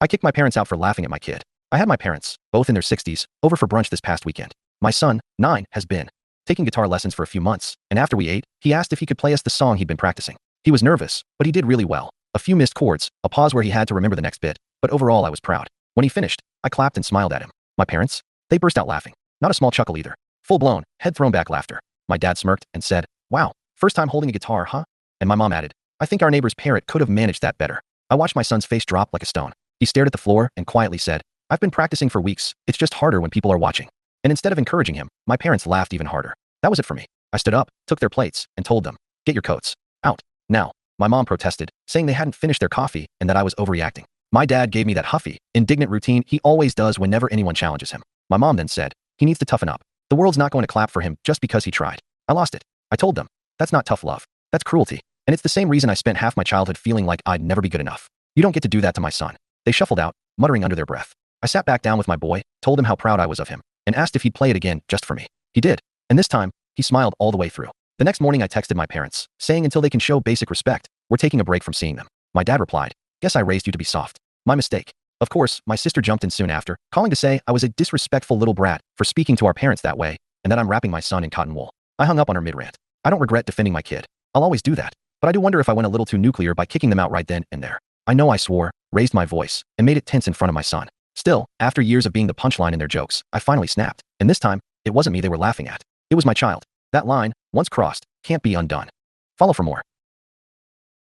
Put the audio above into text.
I kicked my parents out for laughing at my kid. I had my parents, both in their 60s, over for brunch this past weekend. My son, 9, has been taking guitar lessons for a few months, and after we ate, he asked if he could play us the song he'd been practicing. He was nervous, but he did really well. A few missed chords, a pause where he had to remember the next bit, but overall I was proud. When he finished, I clapped and smiled at him. My parents? They burst out laughing. Not a small chuckle either. Full-blown, head-thrown-back laughter. My dad smirked and said, "Wow, first time holding a guitar, huh?" And my mom added, "I think our neighbor's parrot could have managed that better." I watched my son's face drop like a stone. He stared at the floor and quietly said, "I've been practicing for weeks. It's just harder when people are watching." And instead of encouraging him, my parents laughed even harder. That was it for me. I stood up, took their plates, and told them, "Get your coats. Out. Now." My mom protested, saying they hadn't finished their coffee and that I was overreacting. My dad gave me that huffy, indignant routine he always does whenever anyone challenges him. My mom then said, "He needs to toughen up. The world's not going to clap for him just because he tried." I lost it. I told them, "That's not tough love. That's cruelty. And it's the same reason I spent half my childhood feeling like I'd never be good enough. You don't get to do that to my son." They shuffled out, muttering under their breath. I sat back down with my boy, told him how proud I was of him, and asked if he'd play it again just for me. He did. And this time, he smiled all the way through. The next morning I texted my parents, saying until they can show basic respect, we're taking a break from seeing them. My dad replied, "Guess I raised you to be soft." My mistake. Of course, my sister jumped in soon after, calling to say I was a disrespectful little brat for speaking to our parents that way, and that I'm wrapping my son in cotton wool. I hung up on her mid-rant. I don't regret defending my kid. I'll always do that. But I do wonder if I went a little too nuclear by kicking them out right then and there. I know I swore, raised my voice, and made it tense in front of my son. Still, after years of being the punchline in their jokes, I finally snapped. And this time, it wasn't me they were laughing at. It was my child. That line, once crossed, can't be undone. Follow for more.